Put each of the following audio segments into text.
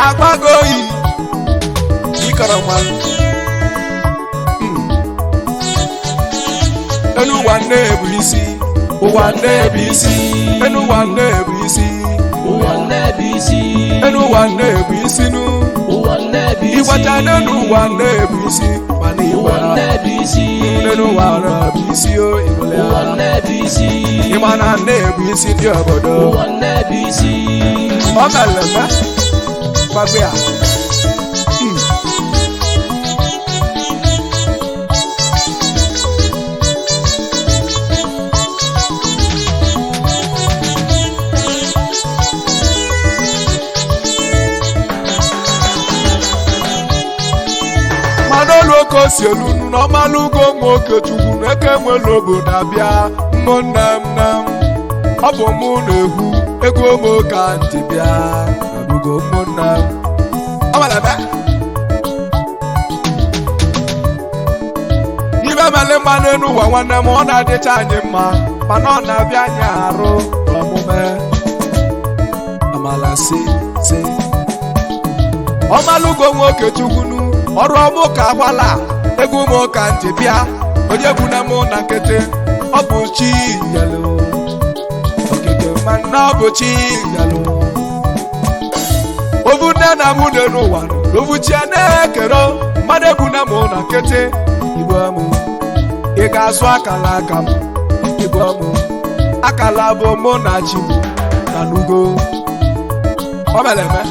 Agbagoyi Ikarama Enu Nne Bu Isi Nne Bu Isi Enu Nne Bu Isi Nne Bu Isi Enu Nne Bu Isi nu Nne Bu Isi Iwata Enu Nne Bu Isi Mani Nne Bu Isi Enu Nne Bu Isi o Igolea Nne Bu Isi Imana Nne Bu Isi di obodo Nne Bu Isi Omeleme Babia Manolo si elu no malugo nwoke chukwu n'eke nwere obodo abịa mụnne m ọ bụ mụ na-ekwu ego m ka ntị bịa abụgo mụnne m ọmalebe ibe mele mma n'elu ụwa nwanne m ọ na-adịcha anyị mma mana ọ na-abịa anyị arụ ọmụme amala si ọmalugo nwoke chukwu ọrụ ọmụ ka agbala ego ụmụ ka ntị bịa onye bụ na mụ na nkịtị ọ bụ chi nyelụ okike mana ọ bụ chi nyelụ ovu nne na mụ dị n'ụwa ovu chi a na-ekere mmadụ ebu na mụ na nkịtị igbo mụ ị ga-azụ akala aka m igbo mụ akala bụ mụ na chi m na n'ugo ọ mere eme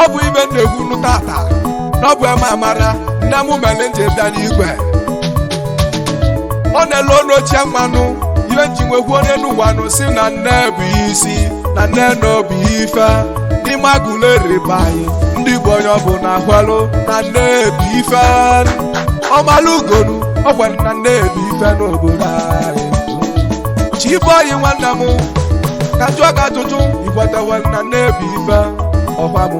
ọ bụ ibe na-egwu tata na ọ bụ eme amara nne m mere nje bịa n'igwe ọ na-ele ọnụ ochie mmanụ ibe nji nwekwu onye n'ụwanụ si na Nne Bu Isi na nne n'obi ife n'ime Aguleri be anyị ndị Igbo onye ọ bụ na ahwelụ na Nne Bu Ife Omalugonu ọ gwara na Nne Bu Ife n'obodo anyị chibo anyị nwanne m ka jụọ ka ajụjụ igwetewe na Nne Bu Ife ọkwa m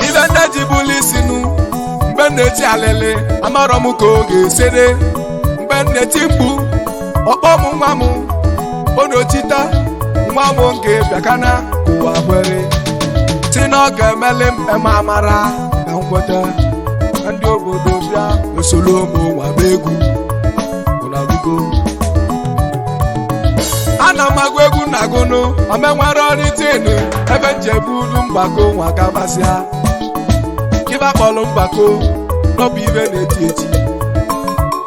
ibe nne ji bụlụ isi nụ mgbe nne-eti alịlị amarọ m ka ọ ga-esere mgbe nne-eti mkpu ọkpọ m nwa m onotita nwa m nke bịakana ụwa kwere si na ọ ga-emeli eme amara ka nkweta ndị obodo bịa esolo ụmụ nwaba egwu ụnabugo ana m agụ egwu na agụnụ omenwere ọrụ itinu ebe njebu ulu mgbako nwa gabasịa ibe akpọlụ mgbako n'ọbụ ibe na-eti eti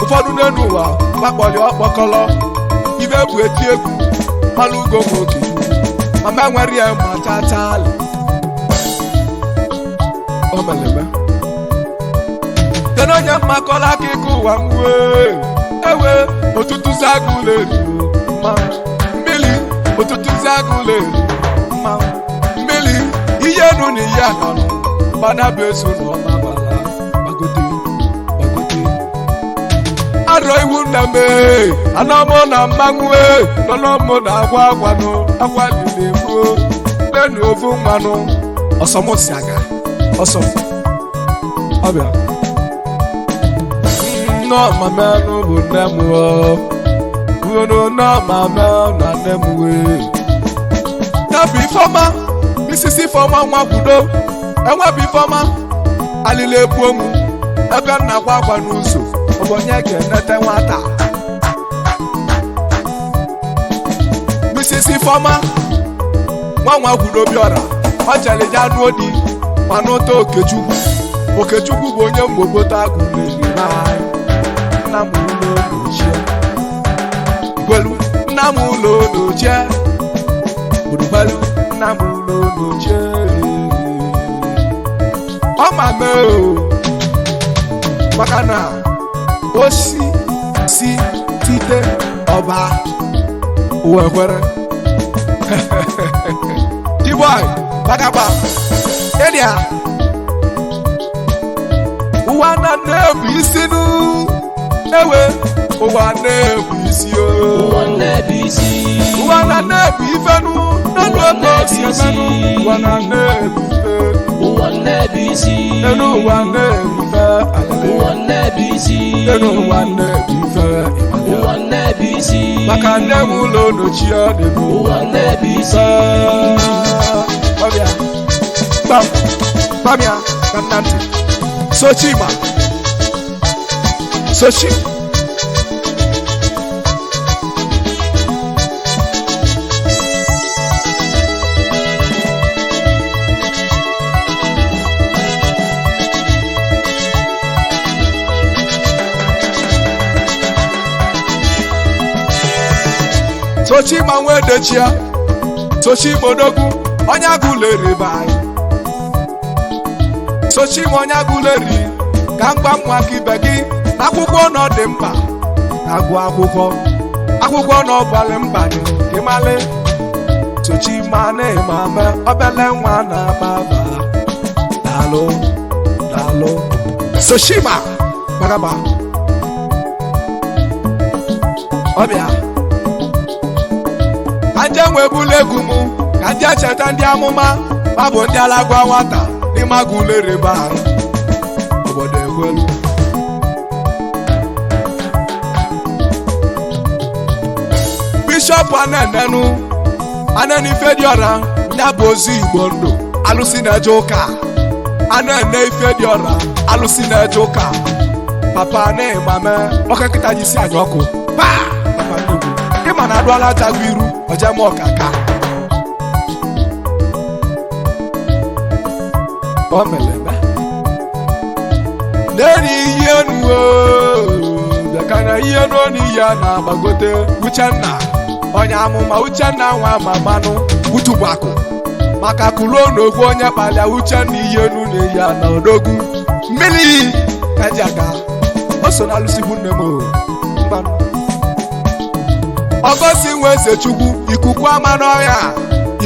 ụfọdụ n'elu ụwa gbakpọli ọkpọkọlọ ibe bụ eti egwu Omalugo nwoke omenwere ya ma tatali omeleme tena onye mmakọla aka ịkụ ụwa m ewe ụtụtụ Aguleri ụtụtụ Aguleri mmiri ihe enu na ihe anọnụ mana bụ eso na ọmabala gbagote arọ iwu nna m anọmụ na mmanwụ nọnọmụ na agwanụ agwa na-egbu nenu ovu mmanụ ọsọmụsiaga ọsọ ọbịa nnọọmamenụ bụ nne m n'ọmame na nne m na-bụ ifeọma isisi ifeọma nwa kwudo enwebụ ifeọma alịla ebuo m ebe nna gwa agwa n'ụzọ ọbọnye ga-enete nwata isisi ifeọma nwa kwudo bịọra ọ jere ya anụ odi ma n'ụta Okechukwu bụ onye mgbogbota Aguleri nna m ụlọ ochie gwelu nna m ụlọ ochie gburugburu nna m ụlọ ochie ọ ma mee maka na osi site ọba uwe kwere D-boy bagaba edia ụwa na Nne Bu Isi nụ ewe ụwa Nne Bu Isi ụwa Nne Bu Isi ụwa na Nne Bu Ife nụ n'elu oge osi emenụ ụwa na Nne Bu Ife ụwa Nne Bu Isi n'elu ụwa Nne Bu Ife ụwa Nne Bu Isi n'elu ụwa Nne Bu Ife Nne Bu Isi. maka nne m ụlọ n'ochi ọ dị m ụwa Nne Bu Isi. ọbịa gbam ya na nna ntị Sochima Sochi Sochima nwee dechia Sochima odogwu onye Aguleri be anyị Sochima onye Aguleri ka mgba nwa gị ibe gị akwụkwọ nọ dị mkpa agụ akwụkwọ nọ balị mba dị gị malị Sochima na-eme obele nwa na-ababa daalụ Sochima bagaba ọbịa anje nwebula egwu m ka ndị echeta ndị amụma ma bụ ndị alagwa nwata n'ime Aguleri be anyị obodo Egwelu Bishọp Aneni Ifediora ya bụ ozi Igbo ndụ alụsị na-eje ụka Anene Ifediora alụsị na-eje ụka papa na-emame ọka nkịta ji si anya ọkụ papa nnukwu ịma na adụala ajaghị iru ojem ọkaka o meleme n'eri ihe nuo bịakana ihe n'oni ya na-agbagote Uchenna onye amụma Uchenna nwa mamanụ utugbakụ maka kulo n'ogwu onye kpalịa Uchenna ihe n'une ya na odogwu mmiri ka ji aga o so na alụsigbu nne m mgbanụ Ọgọsi nwe Ezechukwu ikuku ama n'ọhịa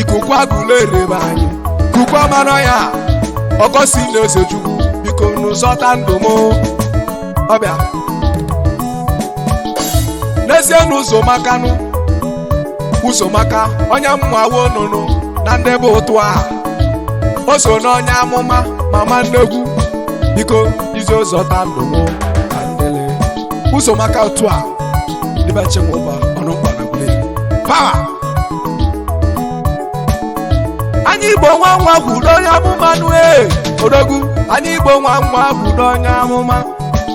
ikuku Aguleri be anyị ikuku ama n'ọhịa Ọgọsi na Ezechukwu biko n'ụzọta ndụ m ọbịa n'ezie n'ụzọ makanụ Ụzọmaka onye mmụọ nụnụ na ndị bụ ụtụ a o so na onye amụma mama nnegwu biko izi ụzọta ndụ m ka ndele Ụzọmaka otu a dịbache m ụba ọnụ mkpa na Aguleri pawa anyị Igbo nwa kwudo onye amụma nụ odogwu anyị Igbo nwa kwudo onye amụma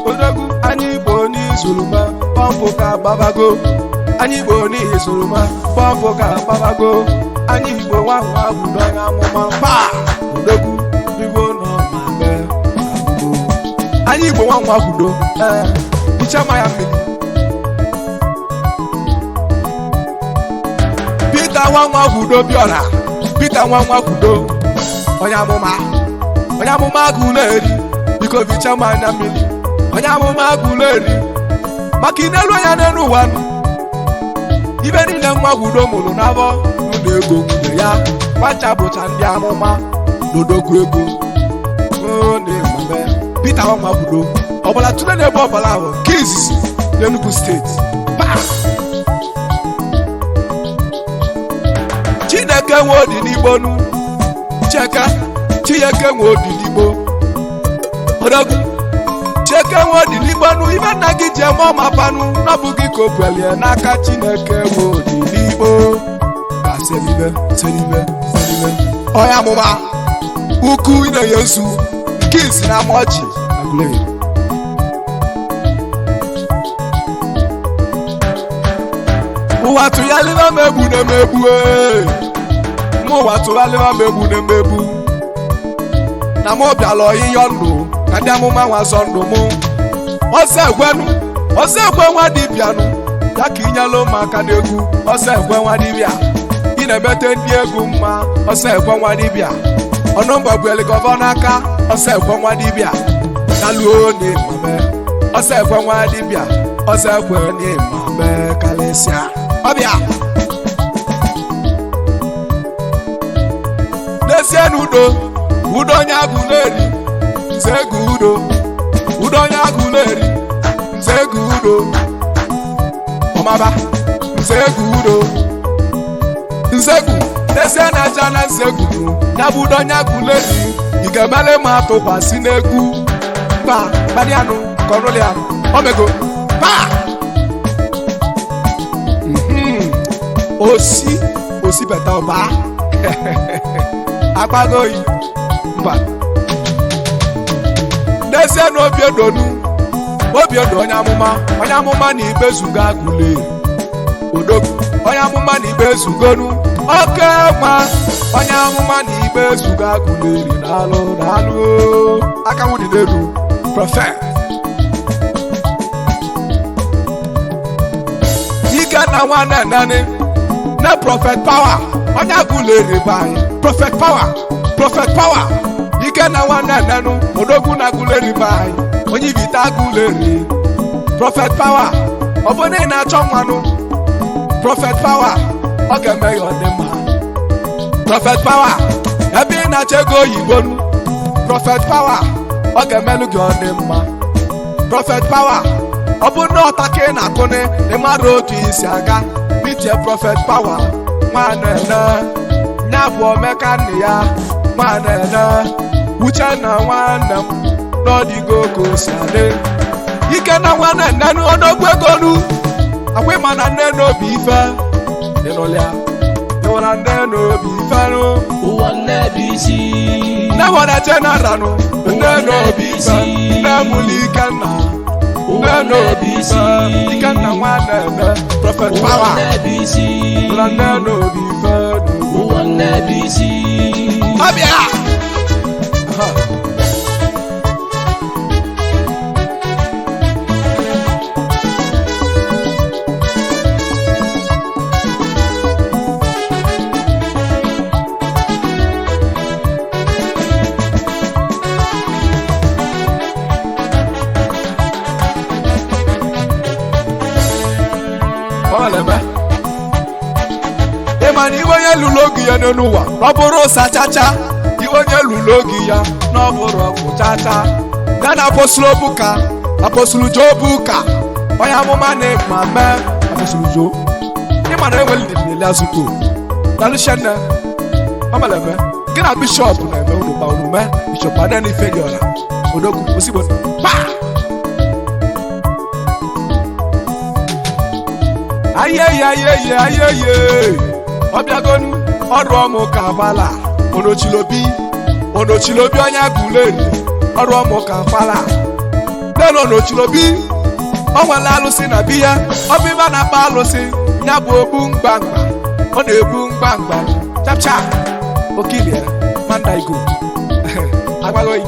odogwu anyị Igbo n'izuruma pọmpụ ka gbabago anyị Igbo n'izuruma pọmpụ ka gbabago anyị Igbo nwa kwudo onye amụma pa odogwu bibo nọ ma be anyị Igbo nwa kwudo ichema ya mmiri Peter nwa kwudo bịara Peter nwa kwudo onye amụma Aguleri biko bichama anya mmiri onye amụma Aguleri maka inelu anya n'elu ụwa ibe niile nwa kwudo mụrụ n'afọ n'ụlọ ego nwunye ya kwacha bụcha ndị amụma n'odogwu ego Peter nwa kwudo ọbụla tụle n'ebe ọbụla ahụ nke izizi n'Enugu steeti Chineke nwe odi n'Igbo nu Chineke nwe odi n'Igbo odogwu Chineke nwe odi n'Igbo nu ibe nna gị ji eme ọmapanụ n'ọbụ gị ka o kwelie n'aka Chineke nwe odi n'Igbo ka seribe onye amụma ukwu na-enye nzu nke isi na amaọchị Aguleri ụwa tụgharịba m egbu na-emegbu ụwa tụgharịba m egbu na-emegbu na m bịala ọyịyọ ndụ ka ndị amụma nwa zọ ndụ m ọsọ ekwe nwa dibịanụ ya ka inyela ụmụaka n'egwu ọsọ ekwe nwa dibịa ị na-emete ndị egwu mma ọsọ ekwe nwa dibịa ọnụ mgbagbeli gọvanọ aka ọsọ ekwe nwa dibịa kaluo n'imame ọsọ ekwe nwa dibịa ọsọ ekwe n'imame kalịsịa ọbịa n'ezie n'udo onye Aguleri nze ego udo onye Aguleri nze ego udo ọmaba nze ego udo nzegu n'ezie na aja na nzegu ya bụ udo onye Aguleri ị ga-emele ma atụkwasị n'egwu mba gbadianụ kọrụlianụ omego pa osi beta ọba agbagoyi mba n'ezie na obi edo onye amụma na ikpe zugo Aguleri odogwu onye amụma na ikpe zugonu oke nwa onye amụma na ikpe zugo Aguleri daalụ aka nwụdịderu prọfet ike na nwanne nani na prọfet power onye Aguleri bụ anyị prọfet power ike na nwanne nani odogwu na Aguleri bụ anyị onye ibite Aguleri prọfet power ọ bụ na ị na-achọ nwanụ prọfet power ọ ga-eme ya ọ dị mma prọfet power ebe ị na-achọ ego oyibo nu prọfet power ọ ga-emelụ gị ọ dị mma prọfet power ọ bụ na ọta ka ị na-akụni ị mara otu isi aga iche prọfet power nwanne nya bụ omeka nne ya nwanne uche na nwanne m n'ọdịgo ka o si adị ike na nwanne nne n'ọnọgwu ego nu akwa ịma na nne n'obi ife ịnụlịa ịwara nne n'obi ife nụ ụwa Nne Bu Isi nne nwere general nụ nne n'obi ife nne mụlụ Ikenna nne n'obi ife Ikenna nwanne eme prọfet power Nne Bu Isi ụra nne n'obi ife ụwa Nne Bu Isi ọbịa ịmana iwe onye lụrụ oge ya n'ụwa ọ bụrụ sachacha iwe onye lụrụ oge ya na ọ bụrụ ọgwụ chacha ya na apọsụlụ Jobuka onye amụma na-ema mee apọsụlụ Jo ịmana enwere ndịnile azụko dalụshenne ọmaleme gị na bishọp na-eme unu gba unu mee bishọp adị n'ife dị ọla odogwu osigbo ayeye ọbịagonu ọrụ ọmụ ka fala onochilobi onye Aguleri ọrụ ọmụ ka fala nenu onochilobi ọ nwere alụsị na biya ọbịba na-akpa alụsị ya bụ ogbu mgbamgba ọ na-egbu mgbamgba chapcha okilie mandaigo agbagoyi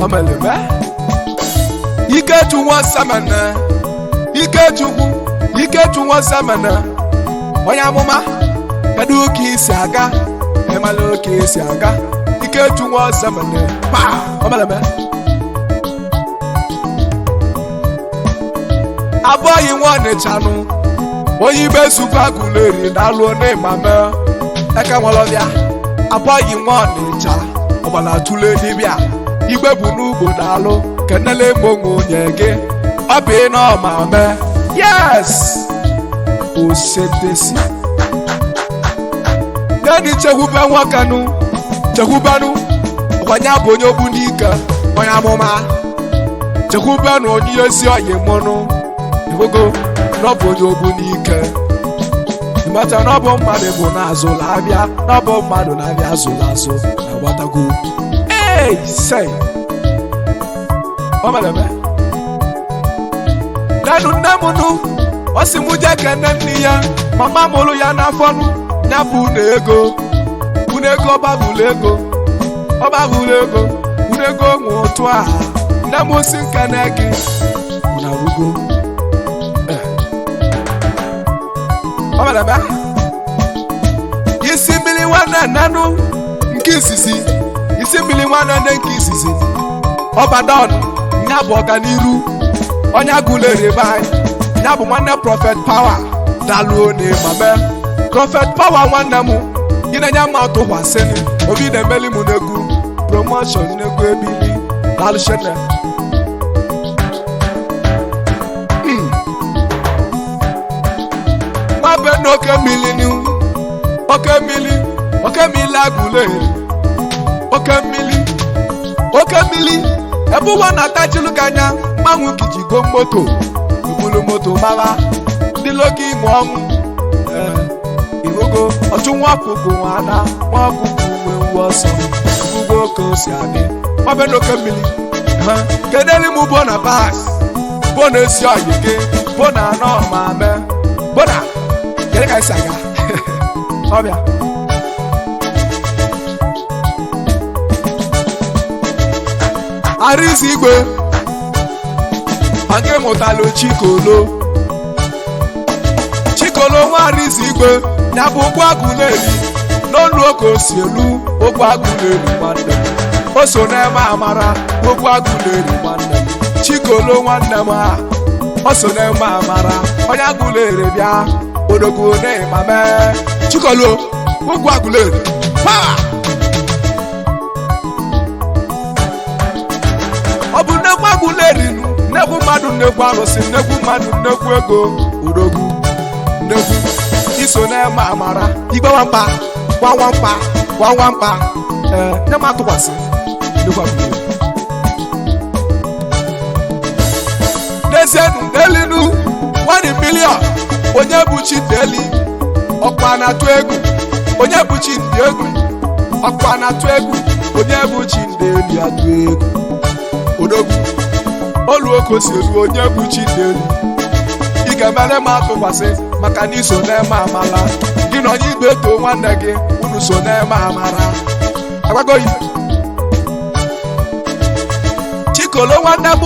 omeleme Ikechu nwa samana onye amụma kedu ka isi aga emala oke isi aga Ikechu nwa samana pa omeleme abụghị nwa Ọnịchanụ onye ibe zugo Aguleri na-alụ n'ịmame eke nwelọbịa abụghị nwa Ọnịcha ọgbala tụle dibịa igbe bụ n'ugbo na-alụ kenele monwe onye gị ọ bụ ị n'ọmame yes osetesi neni chekwube nwokenụ chekwubenụ ọkwanye bụ onye ogbu n'ike onye amụma chekwubenụ onye ezi oyi mụnụ igogo n'ọbụ onye ogbu n'ike ịmata n'ọbụ mmadụ bụ na-azụla abịa n'ọbụ mmadụ na-abịa azụla azụ na gbatago sei omeleme nenu nne m nụ ọ sị mụ jee kene nne ya mama mụrụ ya n'afọnụ ya bụ unu ego ọbabụlụ ego nwe ụtụ aha nne m si nkene gị na rugo omeleme isi mmiri nwanne nnenụ nke izizi ọbadon ya bụ ọganiru onye Aguleri ebe anyị ya bụ nwanne prọfet power daluo n'ịmame prọfet power nwanne m gị na-enye mma tụkwasịnị obi na-emeli m n'egwu promoshọn n'egwu ebili dalụshene nwabe n'oke mmiri Aguleri oke mmiri ebe ụwa na-atachilu ka anya mmanwụ kijigo moto ebulu moto mara ndị loki mọnwụ ihugo ọchụ nwa ọkụkụ nwana nwa ọkụkụ nwe ọsọ ugbo ka o si adị ọbịa n'oke mmiri kedeli m bo na bas bo na-esi ọyị gị bo na anọ ma mee bo na kede ka isi aga ọbịa arịzi igwe nke mụtalụ chikolo nwa arịzi igwe ya bụ ụgbọ Aguleri n'olu oke o si elu ụgbọ Aguleri nwanne m o so n'eme amara ụgbọ Aguleri nwanne m chikolo nwanne m a o so n'eme amara onye Aguleri bịa odogwu n'ịma mee chikolo ụgbọ Aguleri ọ bụ nnekwu Aguleri nnekwu mmadụ nnekwu arụsị nnekwu mmadụ nnekwu ego odogwu nnekwu iso n'eme amara igbe nwamkpa gwamkpa nye m atụkwasị nnekwu Aguleri n'ezienụ n'elinu 1 million onye bụ chi deli ọkpa na-atụ egwu onye bụ chi ndị egwu ọkpa na-atụ egwu onye bụ chi ndị eli atụ egwu odogwu olu oke si elu onye bụ chi ndị eli ị ga-emere m atụkwasị maka na iso n'eme amara gị na onye igwe too nwanne gị unu so n'eme amara agwagoyi chikolo nwanne m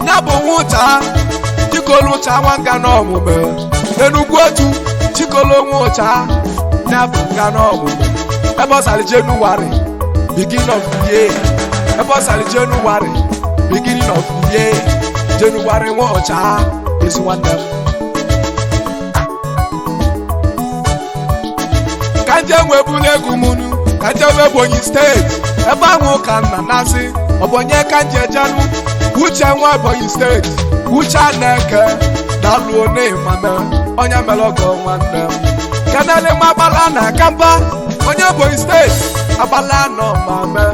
ya bụ nwụcha chikolo ụcha nwanga n'ọmụme Enugwu otu chikolo nwụcha ya bụ nga n'ọmụme ebe ọ sara January beginning of the year ebe ọ sara January beginning of the year January nwụcha ezi nwanne m ka nje nwebula egwu munu ka nje wee Ebonyi steeti ebe ahụ ka nna na-asị ọbọnye ka nje jenu uche nwa Ebonyi steeti uche na-eke daluo n'ịmame onye mere ọgọ nwanne m kenele m agbala na kamba onye Ebonyi steeti agbala nọ mame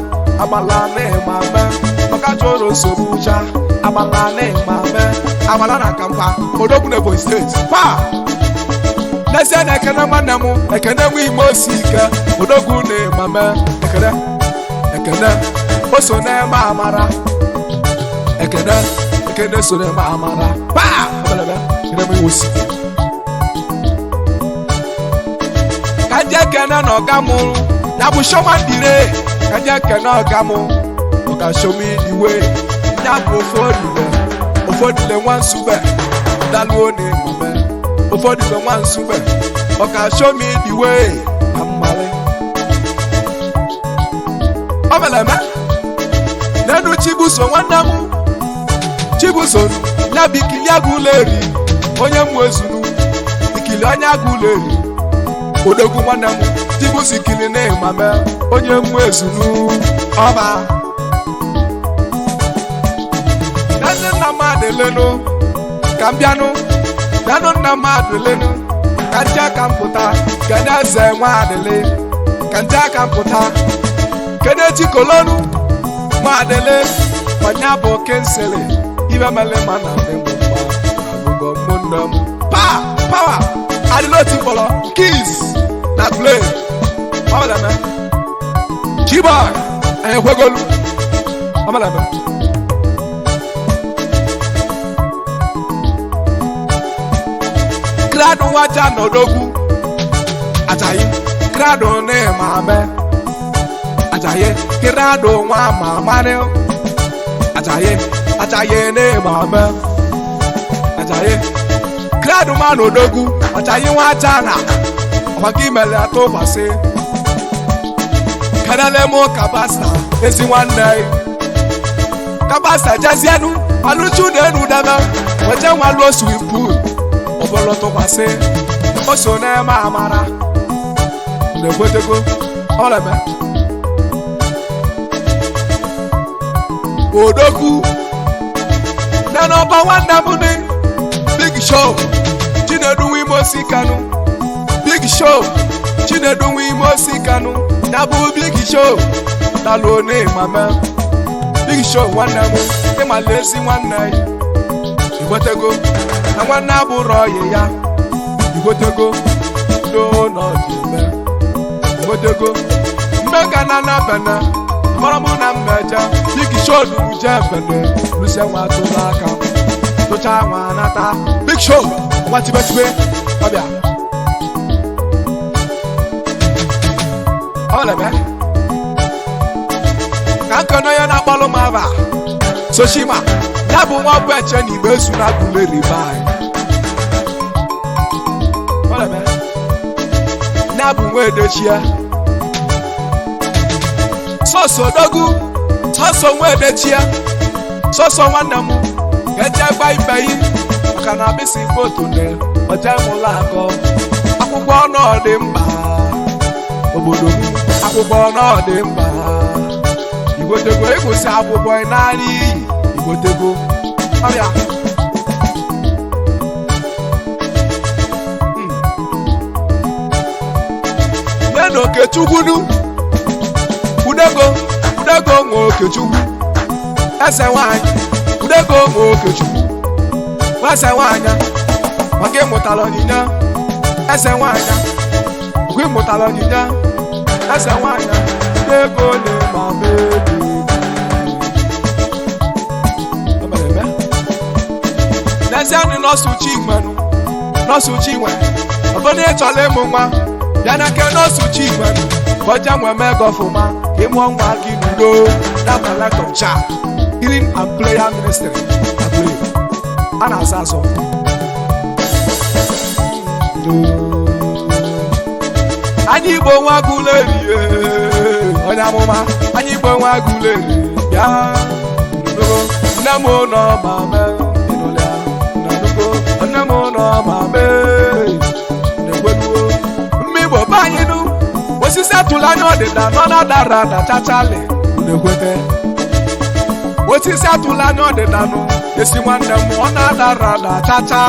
agbala n'ịmame maka chọrọ nsogbu uche agbala n'ịmame agbala na kamba odogwu na Ebonyi steeti pa n'ezie na ekene nwanne m ekene nwe ime osi ike odogwu n'ịmame ekene o so n'eme amara ekene so n'eme amara pa ekene nwe osi ka je ekene na ọga m ya bụ shoma dire ka je ekene ọga m ọga shomi iwe ya bụ ofodile nwa nsube daluo n'ịmame ofodile nwa nsube ọga shomi iwe na mmale ọ meleme n'enu Chibuso nwanne m Chibuso ya bụ ikili Aguleri onye mmụ ezunu ikili onye Aguleri odogwu nwanne m Chibuso ikili n'ịmame onye mmụ ezunu ọba nne nna mmadụ elenu ka m bịanụ nna mmadụ elenu ka ndị aka m pụta ka ndị eze nwa adịle ka ndị aka m pụta kene chikolonu madele manya bụ kensele ibe mele mana ndị mgbe agụgọ mụnne m power adịloti kpọrọ keys na play ọmalame keyboard anyị ekwegolu ọmalame krado waja n'odogwu ajayi krado n'ịmame Ajaye kirado nwa mamane Ajaye ne mama Ajaye kirado mano dogu Ajaye nwa jana Wagi mele ato base Kanale mo kabasta Ezi nwanne Kabasta jazienu Aluchu nenu dana Waje walo swimming pool Obolo to base Oso ne mamara Nebotego Oleme odogwu na n'ọba nwanne m ni big show Chinedu nwe ime osi Kanu big show Chinedu nwe ime osi Kanu ya bụ big show daluo n'ịmame big show nwanne m ịmala ezi nwanne igbotego na nwanne abụrụ ọyị ya igotego do no jime igotego mmega na na bana mara mụ na mmeja big show du je bene luse nwa tụla aka tụcha nwa nata big show nwa tibetibe ọbịa ọlebe ka nkọnọ ya na-akpọlụ m aba Soshima ya bụ nwa bụ eche na igbe esu na Aguleri bai ọlebe ya bụ nwa edechia sọsọ dogu sọsọ nwa edechia sọsọ nwanne m ga-eje gba ibe yi maka na abịsị foto ne oje mụlọ akọ akwụkwọ ọnọdụ mba obodo m akwụkwọ ọnọdụ mba igotego ịgụsị akwụkwọ n'anya iyi igotego ọrịa nye na Okechukwu udego nwe Okechukwu ese nwanyị udego nwe Okechukwu ese nwanyị maka ịmụtala onyinye ese nwanyị maka ịmụtala onyinye ese nwanyị udego na mama n'ezie ndị nọọsụ Chinwe ọbụna ịchọla ịmụ nwa bịa n'aka nọọsụ Chinwe kọjá nwe mega ọfụma ka ịmụọ nwa gị n'udo na malakọ cha healing and prayer ministry Aguleri a na-asa asọ anyị Igbo nwa Aguleri onye amụma anyị Igbo nwa Aguleri bịa nne m nọ ma mee nne m nọ ma mee na-egweluo mmigbo be anyị nụ osisi atụla anya ọdịda nọ na dara na chachali na-ekwete osisi atụla anya ọdịda nụ esi nwanne m ọ na-adara na chacha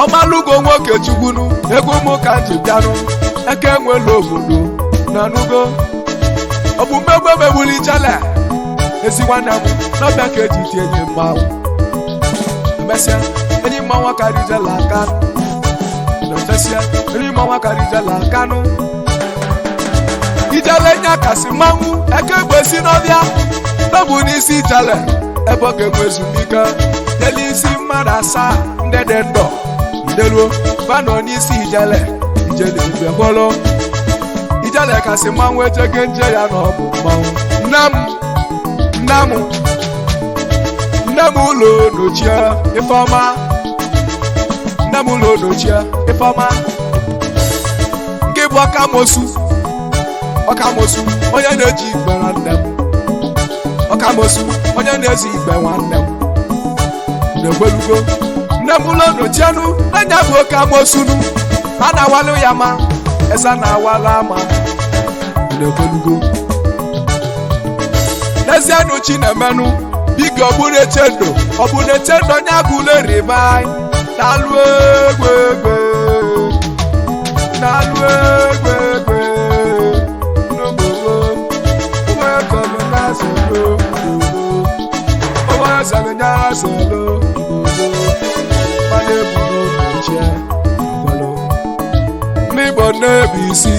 Omalugo nwoke Chukwunu ego m ka ji bịanụ eke nwere obodo na nugo ọ bụ mmegbu emegbuli chale esi nwanne m n'ọbịa ka eji tie Enyimba emesịa Enyimba nwa karijela aka n'otesia Enyimba nwa karijela aka nụ ijele nya kasị mmanwụ eke egbe si n'ọbịa n'ọbụ n'isi ijele ebe ọ ga-enwe ezumike dele isi mmadụ asaa ndị dị ndụ ideluo fanọ n'isi ijele ebiakwolo ijele kasị mmanwụ ejege nje ya na ọ bụ mmanwụ nne m ụlọ n'ochie Ifeọma nne m ụlọ n'ochie Ifeọma nke bụ ọkamosu onye na-eji igbe na nne m ọkamosu onye na-ezi igbe nwanne m na-egwelugo nne m ụlọ n'ochienu anya bụ ọkamosunu a na-awalụ ya ma eze na-awala ama na-egwelugo n'ezienụ chi na-emenụ biko ọ bụrụ echendo onye Aguleri bai na-alụ egwe n'obodo ụmụekọlụ na-azọlo ụmụezalụ na-azọlo mana ebulu n'ochie n'Igbo Nne Bu Isi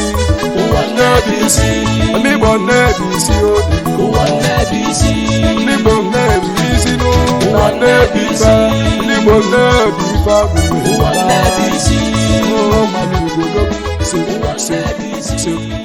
Nne Bu Isi n'Igbo Nne Bu Isi Nne Bu Isi n'Igbo Nne Bu Isi Nne Bu Isi n'Igbo Nne Bu Ife Aguleri Nne Bu Isi Omalugo Aguleri